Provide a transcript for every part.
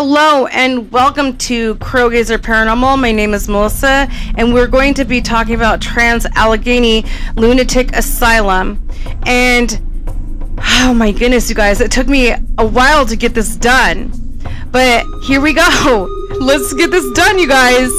Hello and welcome to Crowgazer Paranormal. My name is Melissa and we're going to be talking about Trans-Allegheny Lunatic Asylum. And oh my goodness, you guys, it took me a while to get this done. But here we go. Let's get this done, you guys.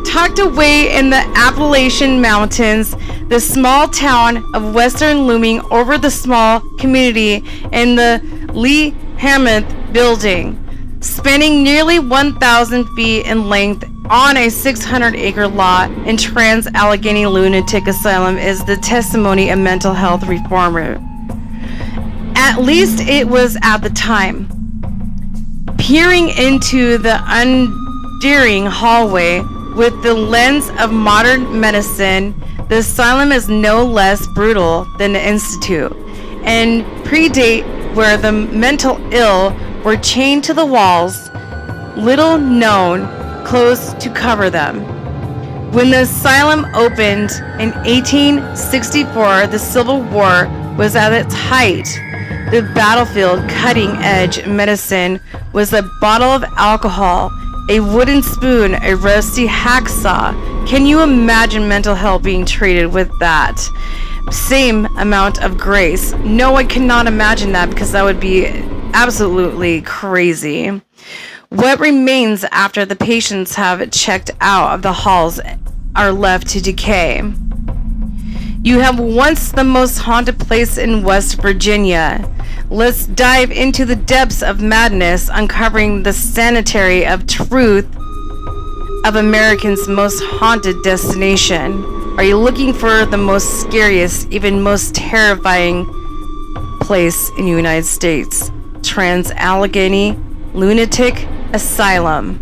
Tucked away in the Appalachian Mountains, the small town of Western looming over the small community in the Lee Hammoth building. Spanning nearly 1,000 feet in length on a 600-acre lot in Trans-Allegheny Lunatic Asylum is the testimony of mental health reformer. At least it was at the time. Peering into the undaring hallway with the lens of modern medicine, the asylum is no less brutal than the institute, and predate where the mental ill were chained to the walls, little known, clothes to cover them. When the asylum opened in 1864, the Civil War was at its height. The battlefield cutting-edge medicine was a bottle of alcohol, a wooden spoon, a rusty hacksaw. Can you imagine mental health being treated with that same amount of grace? No, I cannot imagine that, because that would be absolutely crazy. What remains after the patients have checked out of the halls are left to decay. You have once the most haunted place in West Virginia. Let's dive into the depths of madness, uncovering the sanitary of truth of Americans' most haunted destination. Are you looking for the most scariest, even most terrifying place in the United States? Trans-Allegheny Lunatic Asylum.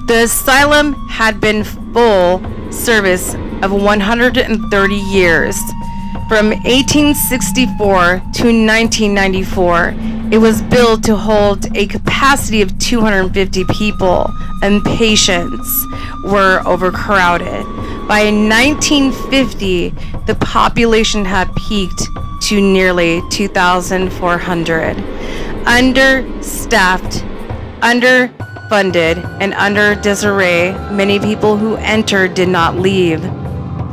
The asylum had been full service of 130 years. From 1864 to 1994, it was built to hold a capacity of 250 people, and patients were overcrowded. By 1950, the population had peaked to nearly 2,400. Understaffed, underfunded, and under disarray, many people who entered did not leave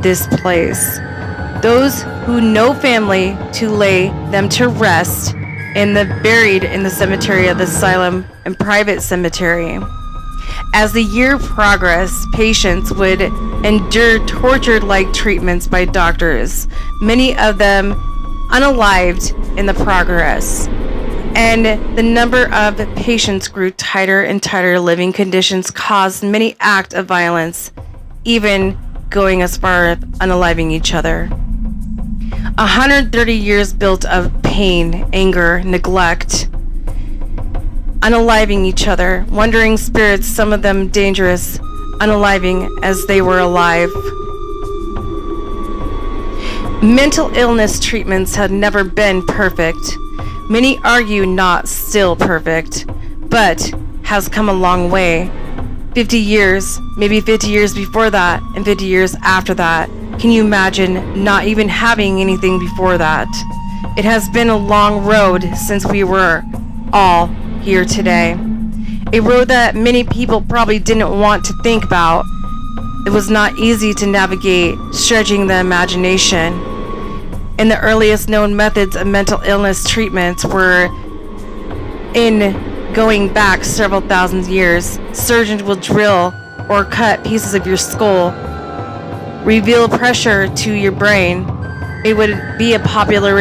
this place. Those who no family to lay them to rest buried in the cemetery of the asylum and private cemetery. As the year progressed, patients would endure torture-like treatments by doctors, many of them unalived in the progress. And the number of patients grew tighter and tighter. Living conditions caused many acts of violence, even going as far as unaliving each other. 130 years built of pain, anger, neglect, unaliving each other, wandering spirits, some of them dangerous, unaliving as they were alive. Mental illness treatments had never been perfect. Many argue not still perfect, but has come a long way. 50 years, maybe 50 years before that, and 50 years after that. Can you imagine not even having anything before that? It has been a long road since we were all here today. A road that many people probably didn't want to think about. It was not easy to navigate, stretching the imagination. And the earliest known methods of mental illness treatments were in going back several thousand years. Surgeons will drill or cut pieces of your skull, reveal pressure to your brain. It would be a popular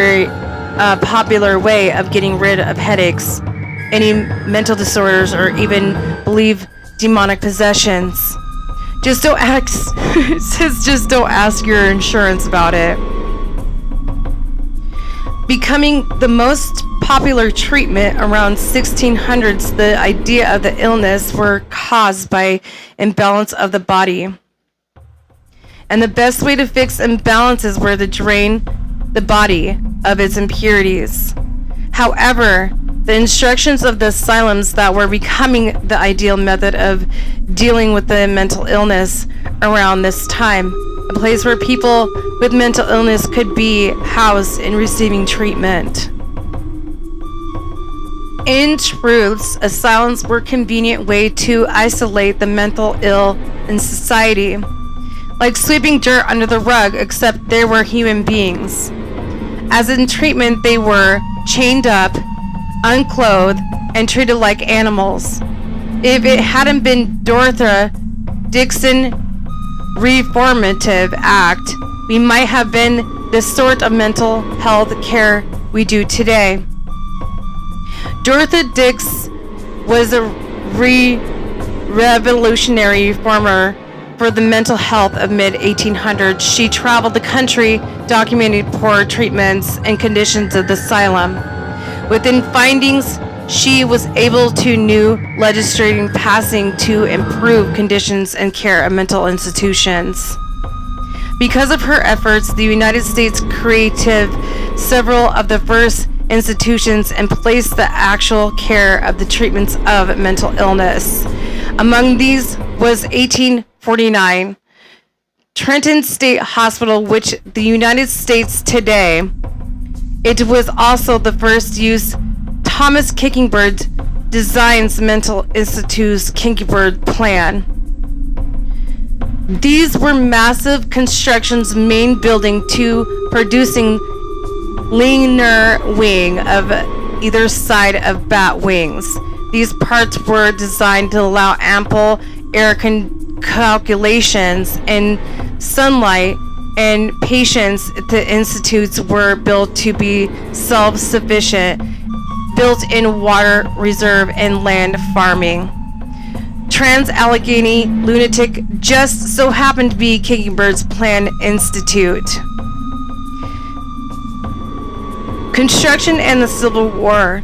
way of getting rid of headaches, any mental disorders, or even believe demonic possessions. Just don't ask. It says just don't ask your insurance about it. Becoming the most popular treatment around 1600s, the idea of the illness were caused by imbalance of the body. And the best way to fix imbalances were to drain the body of its impurities. However, the instructions of the asylums that were becoming the ideal method of dealing with the mental illness around this time, a place where people with mental illness could be housed and receiving treatment. In truth, asylums were a convenient way to isolate the mental ill in society, like sweeping dirt under the rug, except they were human beings. As in treatment, they were chained up, unclothed, and treated like animals. If it hadn't been Dorothy Dixon Reformative Act, we might have been the sort of mental health care we do today. Dorothy Dix was a revolutionary reformer for the mental health of mid-1800s. She traveled the country documenting poor treatments and conditions of the asylum. Within findings, she was able to new legislation passing to improve conditions and care of mental institutions. Because of her efforts, the United States created several of the first institutions and placed the actual care of the treatments of mental illness. Among these was 1849 Trenton State Hospital, which the United States today. It was also the first use Thomas Kinkerbird designs mental institute's Kinkerbird plan. These were massive constructions, main building to producing linear wing of either side of bat wings. These parts were designed to allow ample air calculations and sunlight, and patients at the institutes were built to be self-sufficient, built-in water reserve and land farming. Trans-Allegheny Lunatic just so happened to be Kinkebird's Plan Institute. Construction and the Civil War.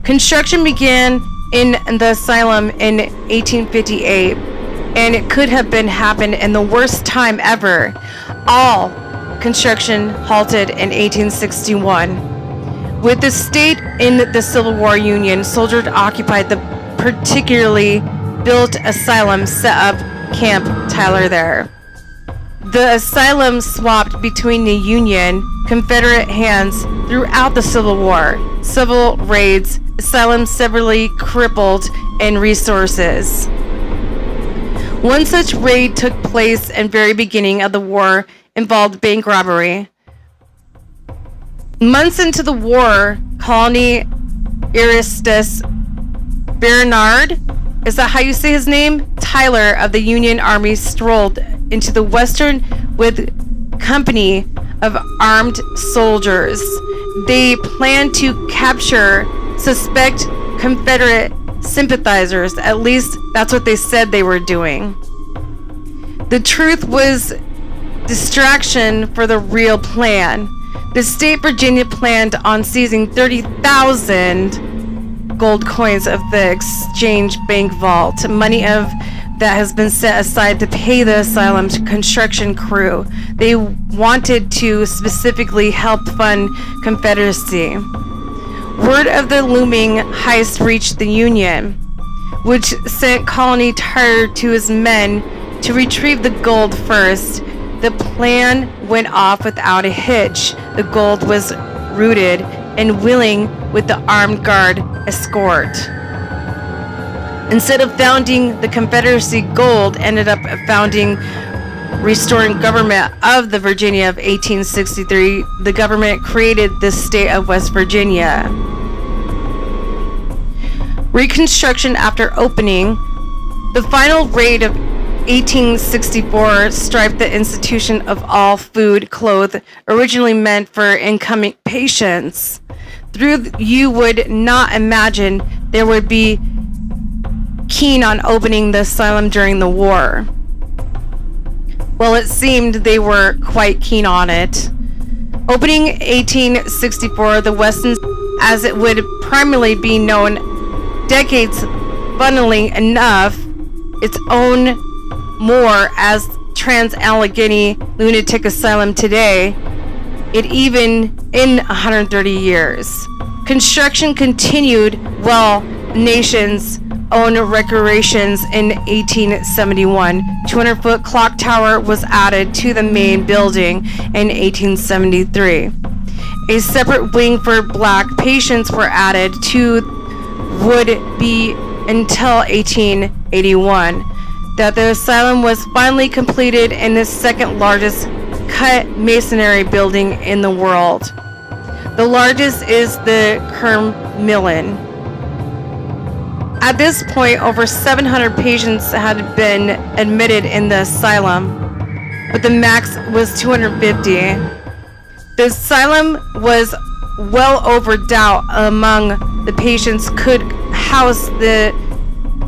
Construction began in the asylum in 1858, and it could have been happened in the worst time ever. All construction halted in 1861. With the state in the Civil War Union, soldiers occupied the particularly built asylum, set up Camp Tyler there. The asylum swapped between the Union, Confederate hands throughout the Civil War. Civil raids, asylum severely crippled in resources. One such raid took place in the very beginning of the war, involved bank robbery. Months into the war, Colonel Erastus Bernard, is that how you say his name? Tyler of the Union Army strolled into the Western with company of armed soldiers. They planned to capture suspect Confederate sympathizers. At least that's what they said they were doing. The truth was distraction for the real plan. The state Virginia planned on seizing 30,000 gold coins of the exchange bank vault, money of that has been set aside to pay the asylum's construction crew. They wanted to specifically help fund Confederacy. Word of the looming heist reached the Union, which sent Colonel Tyler to his men to retrieve the gold first. The plan went off without a hitch. The gold was rooted and willing with the armed guard escort. Instead of founding the Confederacy, gold ended up founding restoring government of the Virginia of 1863. The government created the state of West Virginia. Reconstruction after opening. The final raid of 1864 stripped the institution of all food, clothes, originally meant for incoming patients. You would not imagine there would be keen on opening the asylum during the war. Well, it seemed they were quite keen on it. Opening 1864, the Weston, as it would primarily be known, decades, funnily enough, its own more as Trans-Allegheny Lunatic Asylum today, it even in 130 years. Construction continued while nation's own recreations in 1871. 200-foot clock tower was added to the main building in 1873. A separate wing for black patients were added to would be until 1881 that the asylum was finally completed in the second largest cut masonry building in the world. The largest is the Kermillan. At this point, over 700 patients had been admitted in the asylum, but the max was 250. The asylum was well over doubt among the patients could house the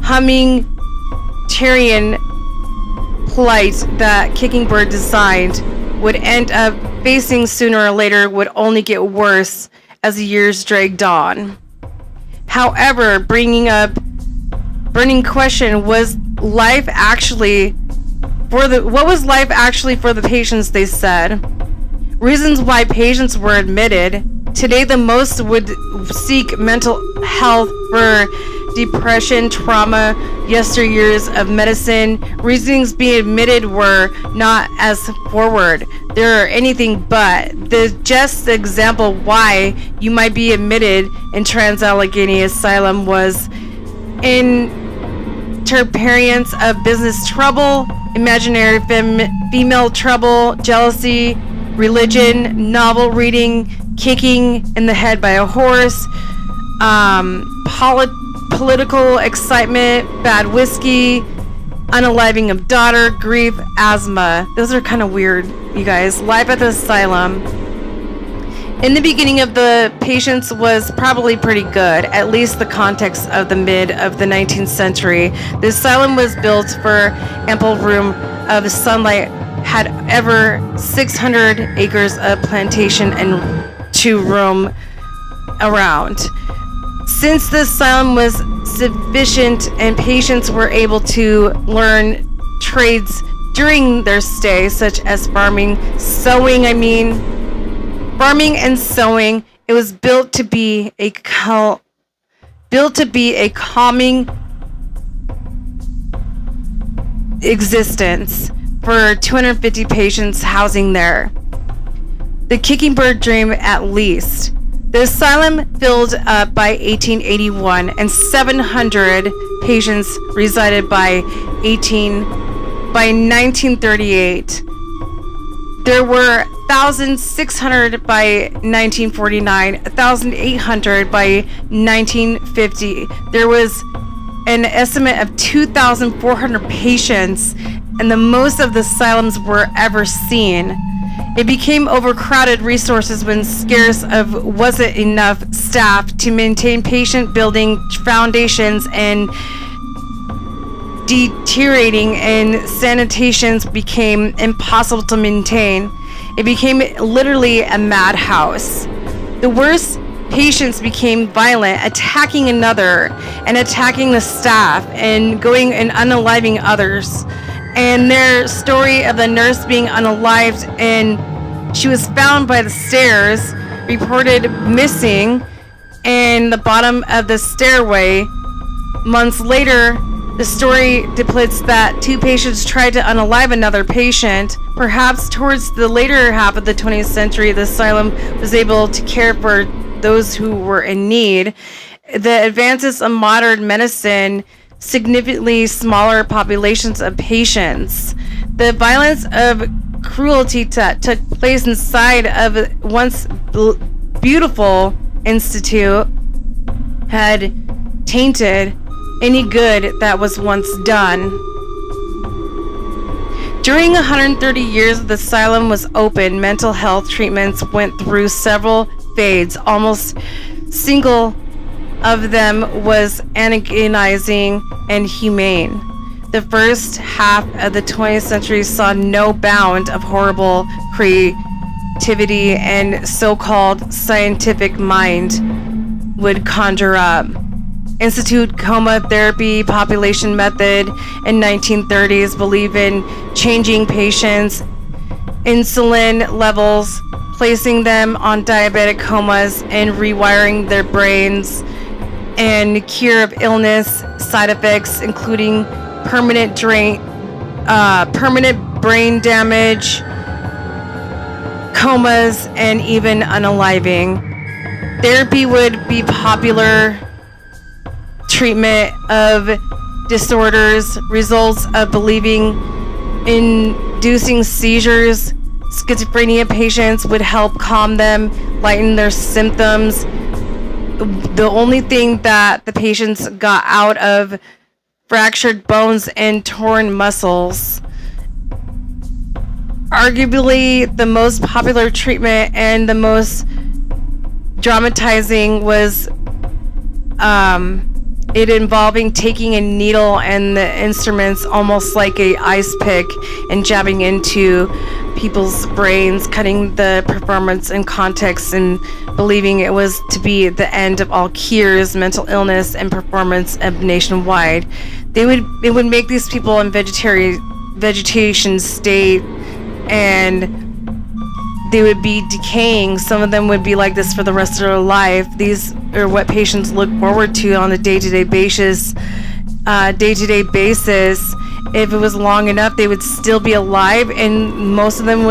humanitarian plight that Kickingbird designed would end up facing sooner or later would only get worse as the years dragged on. However, burning question was life actually for the patients, they said. Reasons why patients were admitted. Today, the most would seek mental health for depression, trauma, yesteryears of medicine. Reasons being admitted were not as forward. They're anything but. Just the example why you might be admitted in Trans-Allegheny Asylum was interference of business trouble, imaginary female trouble, jealousy, religion, novel reading, kicking in the head by a horse, political excitement, bad whiskey, unaliving of daughter, grief, asthma. Those are kind of weird, you guys. Life at the asylum. In the beginning of the patients was probably pretty good, at least the context of the mid of the 19th century. The asylum was built for ample room of sunlight, had ever 600 acres of plantation and to roam around. Since the asylum was sufficient and patients were able to learn trades during their stay, such as farming and sewing, it was built to be a calming existence for 250 patients housing there. The Kickingbird dream, at least. The asylum filled up by 1881, and 700 patients resided by 1938. There were 1,600 by 1949, 1,800 by 1950. There was an estimate of 2,400 patients, and the most of the asylums were ever seen. It became overcrowded resources when scarce of wasn't enough staff to maintain patient building foundations, and deteriorating and sanitations became impossible to maintain. It became literally a madhouse. The worst patients became violent, attacking another and attacking the staff and going and unaliving others. And their story of the nurse being unalived and she was found by the stairs, reported missing in the bottom of the stairway. Months later, the story depicts that two patients tried to unalive another patient. Perhaps towards the later half of the 20th century, the asylum was able to care for those who were in need. The advances of modern medicine, significantly smaller populations of patients, the violence of cruelty that took place inside of once beautiful institute had tainted any good that was once done. During 130 years the asylum was open, mental health treatments went through several fades. Almost single of them was agonizing and humane. The first half of the 20th century saw no bound of horrible creativity and so-called scientific mind would conjure up. Institute coma therapy, population method in 1930s believe in changing patients' insulin levels, placing them on diabetic comas and rewiring their brains, and cure of illness side effects including permanent brain damage, comas, and even unaliving. Therapy would be popular treatment of disorders, results of believing inducing seizures. Schizophrenia patients would help calm them, lighten their symptoms. The only thing that the patients got out of fractured bones and torn muscles. Arguably, the most popular treatment and the most dramatizing was it involving taking a needle and the instruments almost like a ice pick and jabbing into people's brains, cutting the performance in context and believing it was to be the end of all cures, mental illness, and performance nationwide. It would make these people in vegetation state, and they would be decaying. Some of them would be like this for the rest of their life. These are what patients look forward to on a day-to-day basis. If it was long enough, they would still be alive, and most of them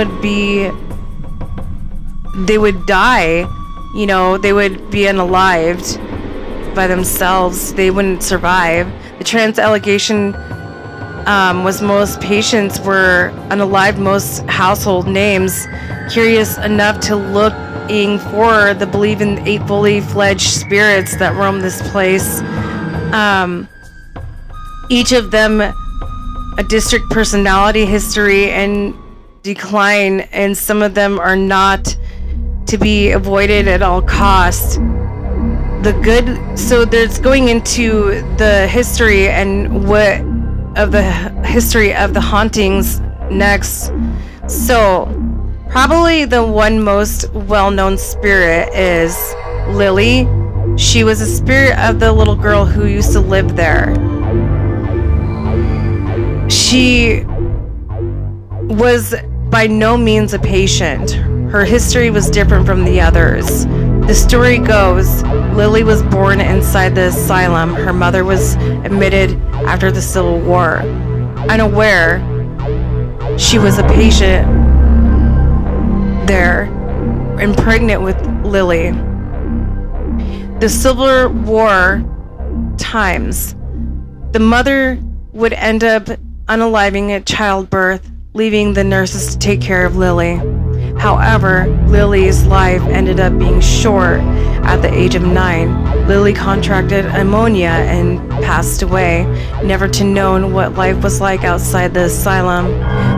they would die. They would be unalived by themselves. They wouldn't survive. The transallegation was most patients were unalived, most household names. Curious enough to looking for the believe in 8 fully fledged spirits that roam this place. Each of them a district personality history and decline, and some of them are not to be avoided at all costs. So there's going into the history and history of the hauntings next. So probably the one most well-known spirit is Lily. She was a spirit of the little girl who used to live there. She was by no means a patient. Her history was different from the others. The story goes, Lily was born inside the asylum. Her mother was admitted after the Civil War. Unaware she was a patient there and pregnant with Lily. The Civil War times, the mother would end up unaliving at childbirth, leaving the nurses to take care of Lily. However, Lily's life ended up being short. At the age of 9, Lily contracted pneumonia and passed away, never to know what life was like outside the asylum.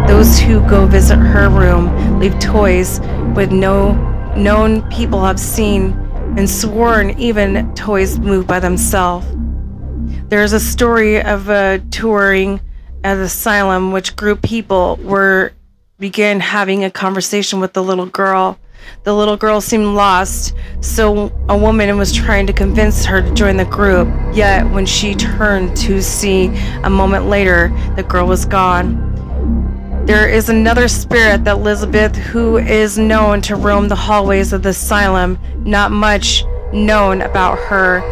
Those who go visit her room leave toys with no known people have seen and sworn even toys move by themselves. There is a story of a touring at the asylum which group people began having a conversation with the little girl. The little girl seemed lost, so a woman was trying to convince her to join the group. Yet when she turned to see a moment later, the girl was gone. There is another spirit, that Elizabeth, who is known to roam the hallways of the asylum. Not much known about her.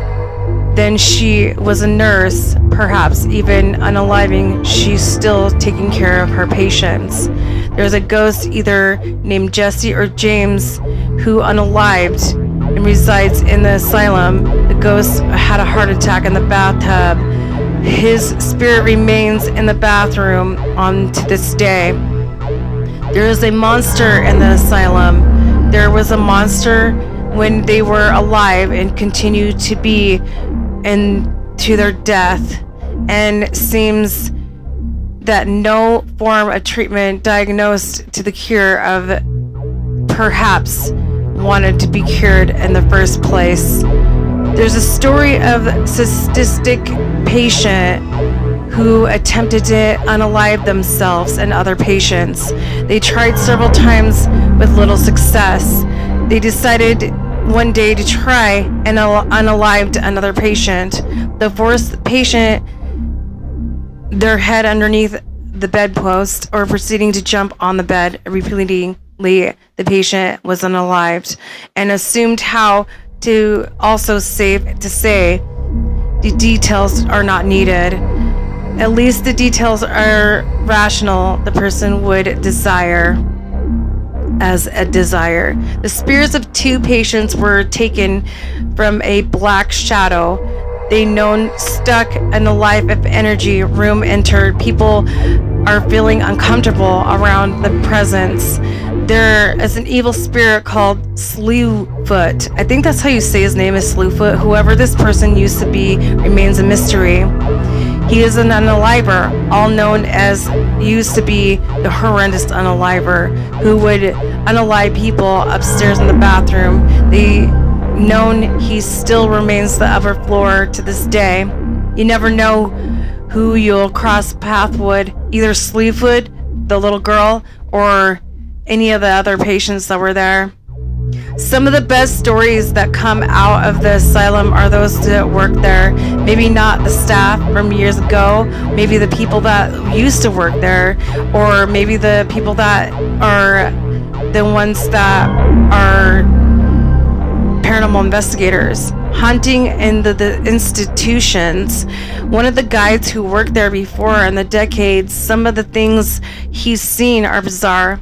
Then she was a nurse, perhaps even unaliving. She's still taking care of her patients. There's a ghost either named Jesse or James who unalived and resides in the asylum. The ghost had a heart attack in the bathtub. His spirit remains in the bathroom on to this day. There is a monster in the asylum. There was a monster when they were alive and continue to be to their death, and seems that no form of treatment diagnosed to the cure of perhaps wanted to be cured in the first place. There's a story of a cystic patient who attempted to unalive themselves and other patients. They tried several times with little success. They decided one day to try and unalived another patient. The fourth patient, their head underneath the bedpost, or proceeding to jump on the bed repeatedly, the patient was unalived, and assumed how to. Also safe to say, the details are not needed. At least the details are rational. The person would desire as a desire. The spirits of 2 patients were taken from a black shadow. they known stuck in the life of energy room entered. People are feeling uncomfortable around the presence. There is an evil spirit called Slewfoot. I think that's how you say his name is Slewfoot. Whoever this person used to be remains a mystery. He is an unaliver, all known as used to be the horrendous unaliver, who would unalive people upstairs in the bathroom. They known he still remains the upper floor to this day. You never know who you'll cross path with, either Slewfoot, the little girl, or any of the other patients that were there. Some of the best stories that come out of the asylum are those that work there. Maybe not the staff from years ago, maybe the people that used to work there, or maybe the people that are the ones that are paranormal investigators hunting in the institutions. One of the guides who worked there before in the decades, some of the things he's seen are bizarre,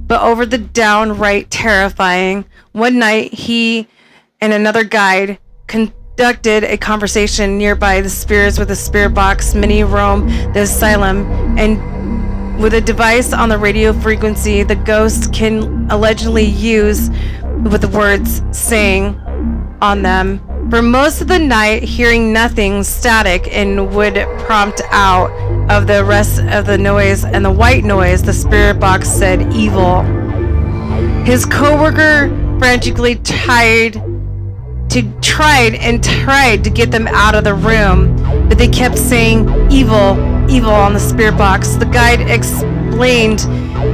but over the downright terrifying. One night, he and another guide conducted a conversation nearby the spirits with a spirit box. Many roam the asylum, and with a device on the radio frequency, the ghost can allegedly use with the words saying on them. For most of the night, hearing nothing static and would prompt out of the rest of the noise, and the white noise, the spirit box said evil. His co-worker frantically tried to get them out of the room, but they kept saying evil, evil on the spirit box. The guide explained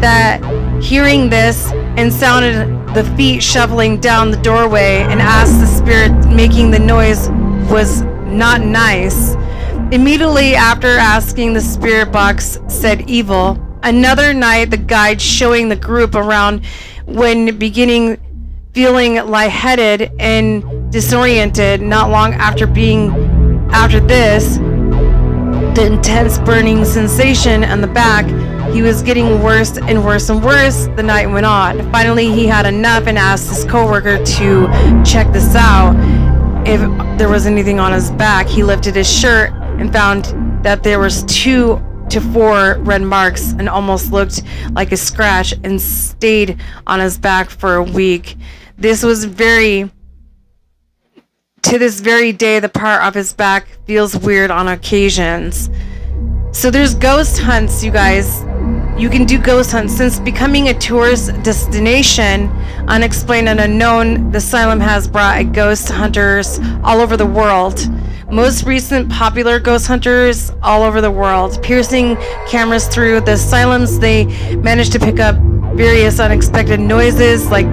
that hearing this and sounded the feet shoveling down the doorway, and asked the spirit making the noise was not nice. Immediately after asking, the spirit box said evil. Another night, the guide showing the group around when beginning feeling lightheaded and disoriented. Not long after this, the intense burning sensation on the back, he was getting worse and worse and worse. The night went on. Finally, he had enough and asked his coworker to check this out. If there was anything on his back, he lifted his shirt and found that there was 2 to 4 red marks and almost looked like a scratch, and stayed on his back for a week. This was to this very day, the part of his back feels weird on occasions. So there's ghost hunts, you guys. You can do ghost hunts. Since becoming a tourist destination, unexplained and unknown, the asylum has brought ghost hunters all over the world. Most recent popular ghost hunters all over the world. Piercing cameras through the asylums, they managed to pick up various unexpected noises like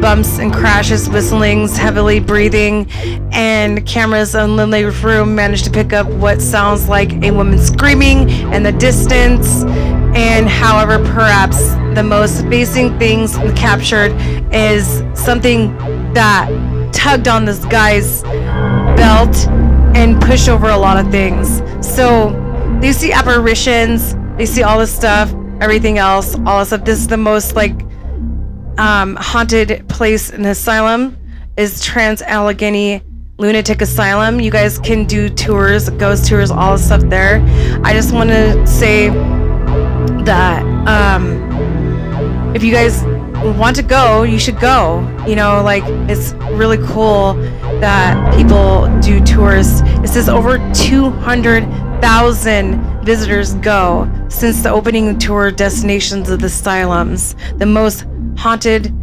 bumps and crashes, whistlings, heavily breathing, and cameras in Lindley's room managed to pick up what sounds like a woman screaming in the distance. And however, perhaps the most amazing things captured is something that tugged on this guy's belt and pushed over a lot of things. So they see apparitions, they see all this stuff, everything else, all this stuff. This is the most haunted place in the asylum is Trans-Allegheny Lunatic Asylum. You guys can do tours, ghost tours, all the stuff there. I just want to say that if you guys want to go, you should go. You know, like, it's really cool that people do tours. It says over 200,000 visitors go since the opening tour destinations of the asylums. The most haunted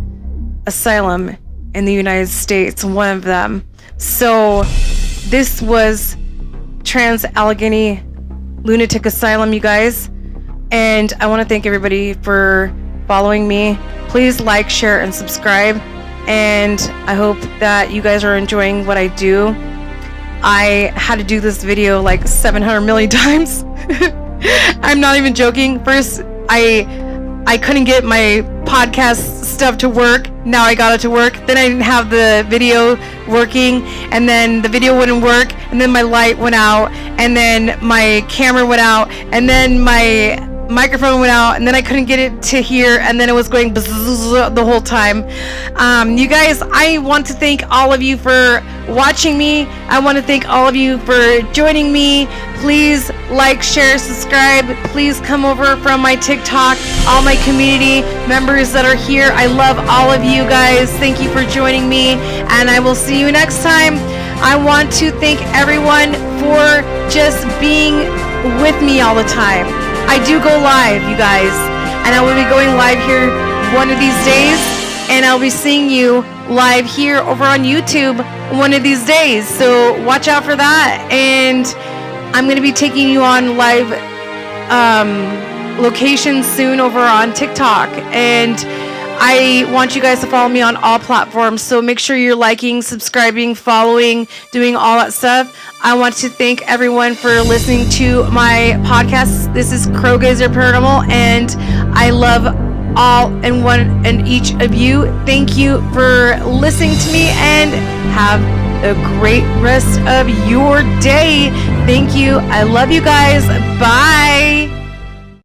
asylum in the United States, one of them. So this was Trans-Allegheny Lunatic Asylum, you guys. And I want to thank everybody for following me. Please like, share, and subscribe. And I hope that you guys are enjoying what I do. I had to do this video like 700 million times. I'm not even joking. First, I couldn't get my podcast stuff to work. Now I got it to work. Then I didn't have the video working, and then the video wouldn't work, and then my light went out, and then my camera went out, and then my microphone went out, and then I couldn't get it to here, and then it was going the whole time. You guys, I want to thank all of you for watching me. I want to thank all of you for joining me. Please like, share, subscribe. Please come over from my TikTok, all my community members that are here. I love all of you guys. Thank you for joining me, and I will see you next time. I want to thank everyone for just being with me all the time. I do go live, you guys, and I will be going live here one of these days, and I'll be seeing you live here over on YouTube one of these days. So watch out for that, and I'm going to be taking you on live locations soon over on TikTok, and I want you guys to follow me on all platforms, so make sure you're liking, subscribing, following, doing all that stuff. I want to thank everyone for listening to my podcast. This is Crow Gazer Paranormal, and I love all and one and each of you. Thank you for listening to me, and have a great rest of your day. Thank you. I love you guys. Bye.